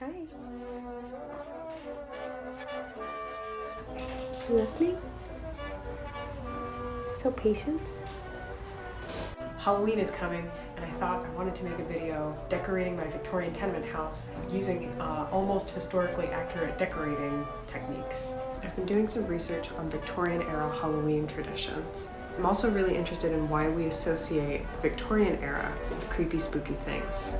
Hi. You listening? So patient. Halloween is coming, and I thought I wanted to make a video decorating my Victorian tenement house using almost historically accurate decorating techniques. I've been doing some research on Victorian era Halloween traditions. I'm also really interested in why we associate the Victorian era with creepy, spooky things.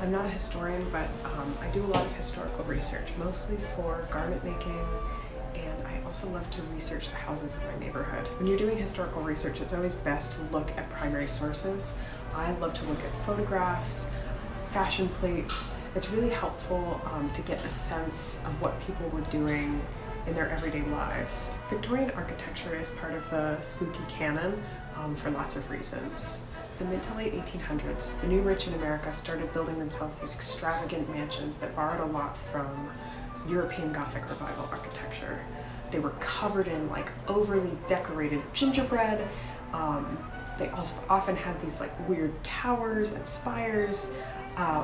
I'm not a historian, but I do a lot of historical research, mostly for garment making, and I also love to research the houses of my neighborhood. When you're doing historical research, it's always best to look at primary sources. I love to look at photographs, fashion plates. It's really helpful to get a sense of what people were doing in their everyday lives. Victorian architecture is part of the spooky canon for lots of reasons. The mid to late 1800s, the new rich in America started building themselves these extravagant mansions that borrowed a lot from European Gothic Revival architecture. They were covered in like overly decorated gingerbread. They often had these like weird towers and spires.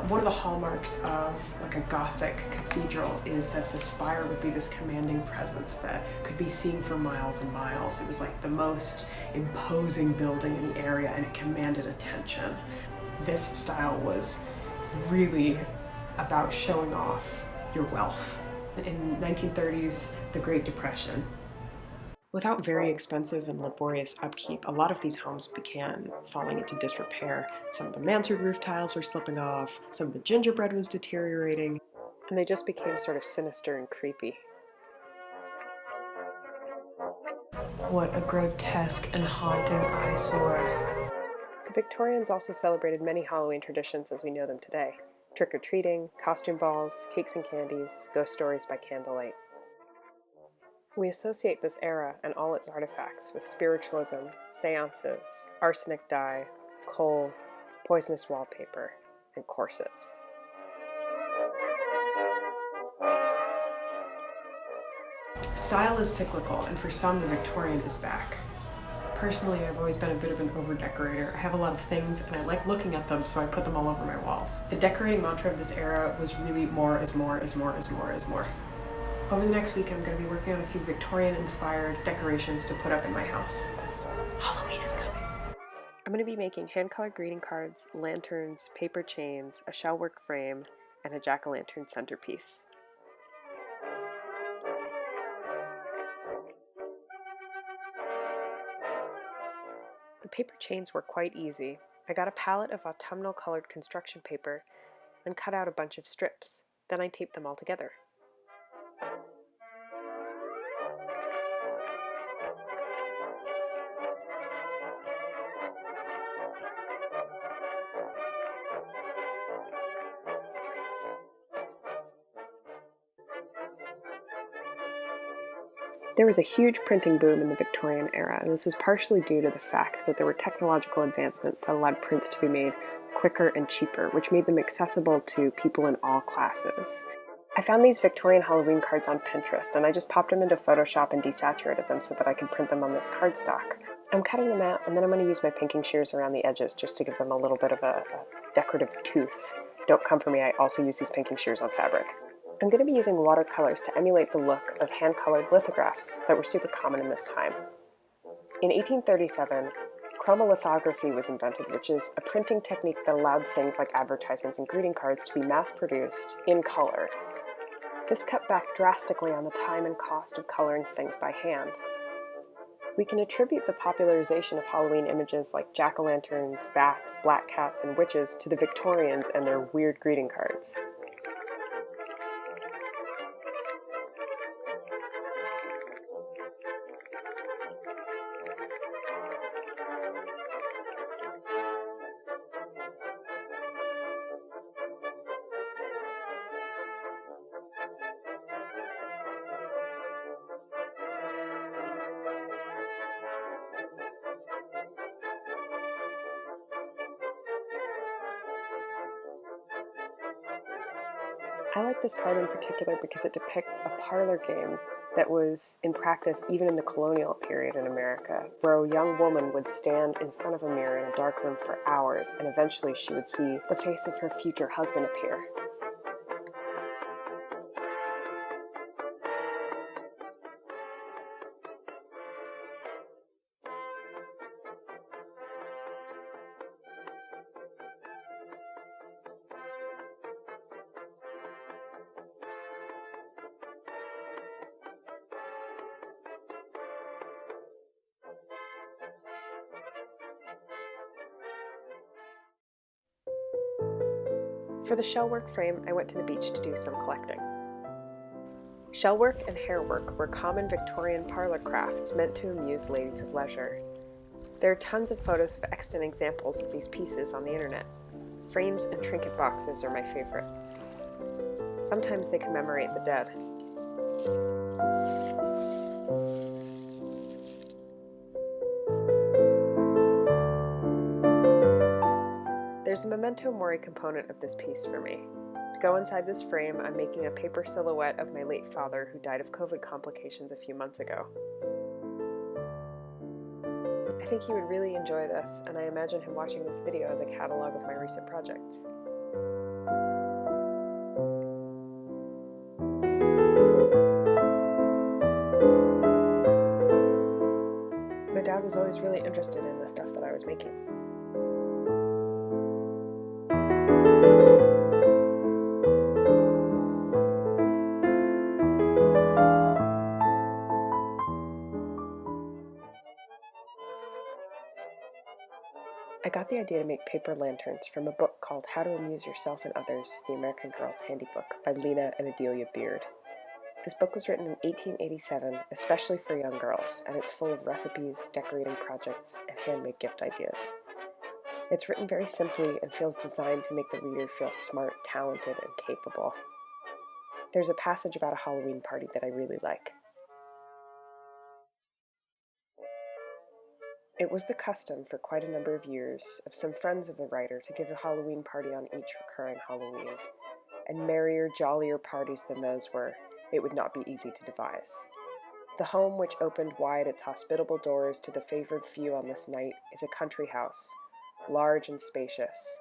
One of the hallmarks of like a Gothic cathedral is that the spire would be this commanding presence that could be seen for miles and miles. It was like the most imposing building in the area, and it commanded attention. This style was really about showing off your wealth. In 1930s, the Great Depression. Without very expensive and laborious upkeep, a lot of these homes began falling into disrepair. Some of the mansard roof tiles were slipping off, some of the gingerbread was deteriorating, and they just became sort of sinister and creepy. What a grotesque and haunting eyesore. The Victorians also celebrated many Halloween traditions as we know them today. Trick-or-treating, costume balls, cakes and candies, ghost stories by candlelight. We associate this era and all its artifacts with spiritualism, seances, arsenic dye, coal, poisonous wallpaper, and corsets. Style is cyclical, and for some, the Victorian is back. Personally, I've always been a bit of an over-decorator. I have a lot of things, and I like looking at them, so I put them all over my walls. The decorating mantra of this era was really more is more is more is more is more. Over the next week, I'm going to be working on a few Victorian-inspired decorations to put up in my house. Halloween is coming! I'm going to be making hand-colored greeting cards, lanterns, paper chains, a shellwork frame, and a jack-o'-lantern centerpiece. The paper chains were quite easy. I got a palette of autumnal colored construction paper and cut out a bunch of strips. Then I taped them all together. There was a huge printing boom in the Victorian era, and this was partially due to the fact that there were technological advancements that allowed prints to be made quicker and cheaper, which made them accessible to people in all classes. I found these Victorian Halloween cards on Pinterest, and I just popped them into Photoshop and desaturated them so that I could print them on this cardstock. I'm cutting them out, and then I'm going to use my pinking shears around the edges just to give them a little bit of a decorative tooth. Don't come for me, I also use these pinking shears on fabric. I'm going to be using watercolors to emulate the look of hand-colored lithographs that were super common in this time. In 1837, chromolithography was invented, which is a printing technique that allowed things like advertisements and greeting cards to be mass-produced in color. This cut back drastically on the time and cost of coloring things by hand. We can attribute the popularization of Halloween images like jack-o'-lanterns, bats, black cats, and witches to the Victorians and their weird greeting cards. I like this card in particular because it depicts a parlor game that was in practice even in the colonial period in America, where a young woman would stand in front of a mirror in a dark room for hours, and eventually she would see the face of her future husband appear. For the Shellwork frame, I went to the beach to do some collecting. Shellwork and hairwork were common Victorian parlor crafts meant to amuse ladies of leisure. There are tons of photos of extant examples of these pieces on the internet. Frames and trinket boxes are my favorite. Sometimes they commemorate the dead. There's a memento mori component of this piece for me. To go inside this frame, I'm making a paper silhouette of my late father who died of COVID complications a few months ago. I think he would really enjoy this, and I imagine him watching this video as a catalog of my recent projects. My dad was always really interested in the stuff that I was making. I got the idea to make paper lanterns from a book called How to Amuse Yourself and Others, The American Girl's Handybook by Lina and Adelia Beard. This book was written in 1887, especially for young girls, and it's full of recipes, decorating projects, and handmade gift ideas. It's written very simply and feels designed to make the reader feel smart, talented, and capable. There's a passage about a Halloween party that I really like. It was the custom for quite a number of years of some friends of the writer to give a Halloween party on each recurring Halloween, and merrier, jollier parties than those it would not be easy to devise. The home which opened wide its hospitable doors to the favored few on this night is a country house, large and spacious.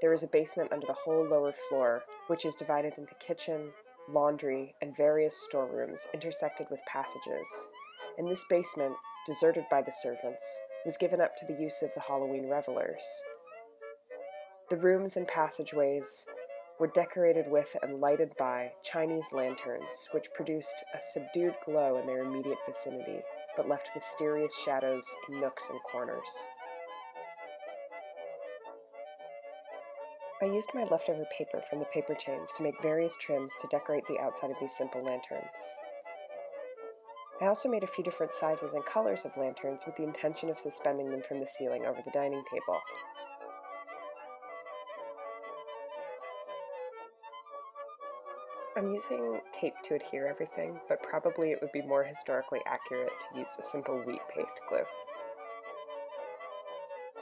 There is a basement under the whole lower floor, which is divided into kitchen, laundry, and various storerooms intersected with passages, and this basement, deserted by the servants, was given up to the use of the Halloween revelers. The rooms and passageways were decorated with and lighted by Chinese lanterns, which produced a subdued glow in their immediate vicinity, but left mysterious shadows in nooks and corners. I used my leftover paper from the paper chains to make various trims to decorate the outside of these simple lanterns. I also made a few different sizes and colors of lanterns with the intention of suspending them from the ceiling over the dining table. I'm using tape to adhere everything, but probably it would be more historically accurate to use a simple wheat paste glue.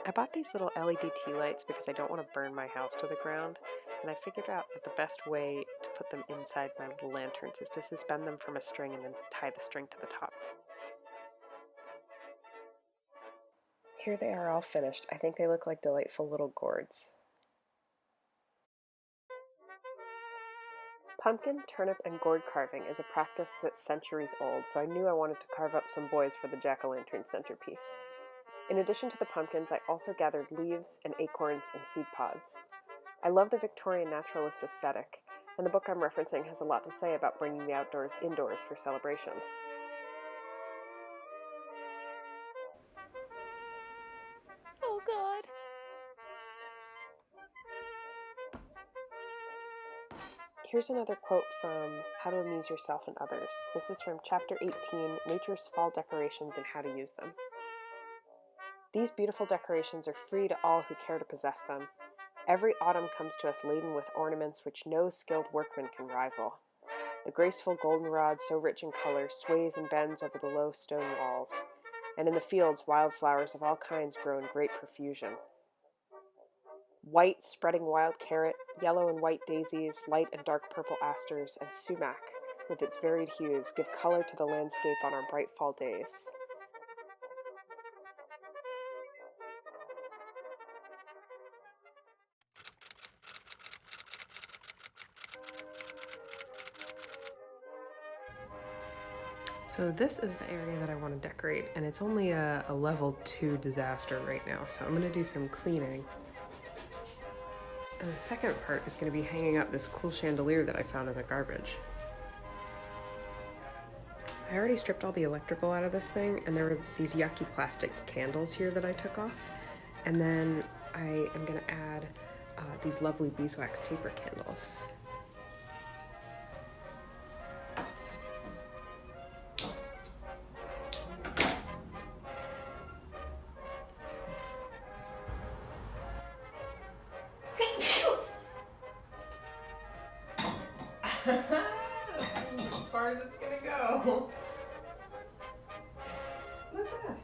I bought these little LED tea lights because I don't want to burn my house to the ground, and I figured out that the best way to put them inside my little lanterns is to suspend them from a string and then tie the string to the top. Here they are all finished. I think they look like delightful little gourds. Pumpkin, turnip, and gourd carving is a practice that's centuries old, so I knew I wanted to carve up some boys for the jack-o'-lantern centerpiece. In addition to the pumpkins, I also gathered leaves and acorns and seed pods. I love the Victorian naturalist aesthetic, and the book I'm referencing has a lot to say about bringing the outdoors indoors for celebrations. Oh God! Here's another quote from How to Amuse Yourself and Others. This is from Chapter 18, Nature's Fall Decorations and How to Use Them. These beautiful decorations are free to all who care to possess them. Every autumn comes to us laden with ornaments which no skilled workman can rival. The graceful goldenrod, so rich in color, sways and bends over the low stone walls, and in the fields wildflowers of all kinds grow in great profusion. White spreading wild carrot, yellow and white daisies, light and dark purple asters, and sumac, with its varied hues, give color to the landscape on our bright fall days. So this is the area that I want to decorate, and it's only a level 2 disaster right now, so I'm going to do some cleaning. And the second part is going to be hanging up this cool chandelier that I found in the garbage. I already stripped all the electrical out of this thing, and there were these yucky plastic candles here that I took off. And then I am going to add these lovely beeswax taper candles. That's as far as it's gonna go. Not bad.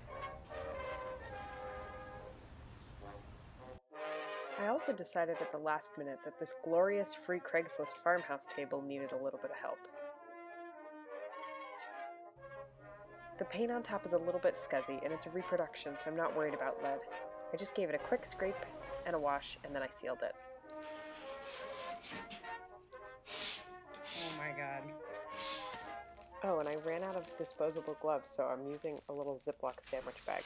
I also decided at the last minute that this glorious free Craigslist farmhouse table needed a little bit of help. The paint on top is a little bit scuzzy, and it's a reproduction, so I'm not worried about lead. I just gave it a quick scrape and a wash, and then I sealed it. Oh my god. Oh, and I ran out of disposable gloves, so I'm using a little Ziploc sandwich bag.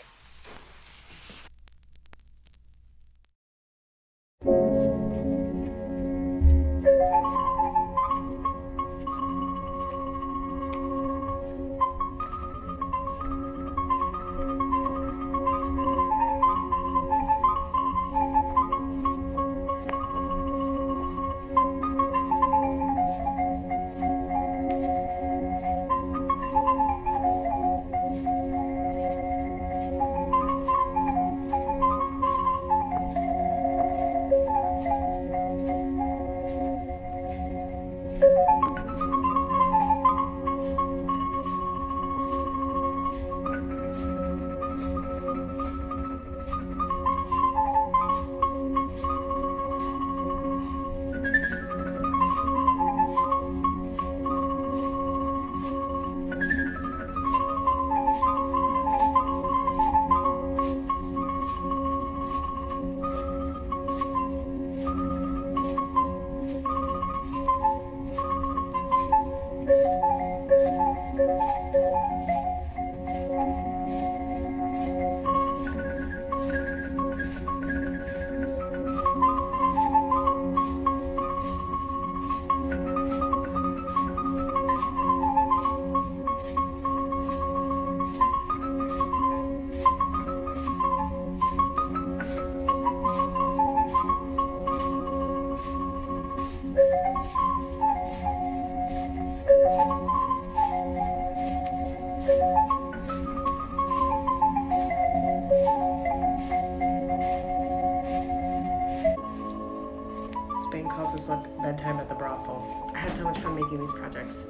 Spain calls this look bedtime at the brothel. I had so much fun making these projects.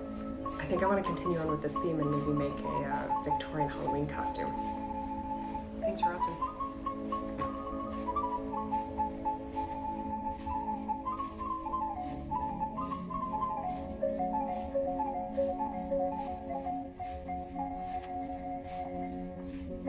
I think I want to continue on with this theme and maybe make a Victorian Halloween costume.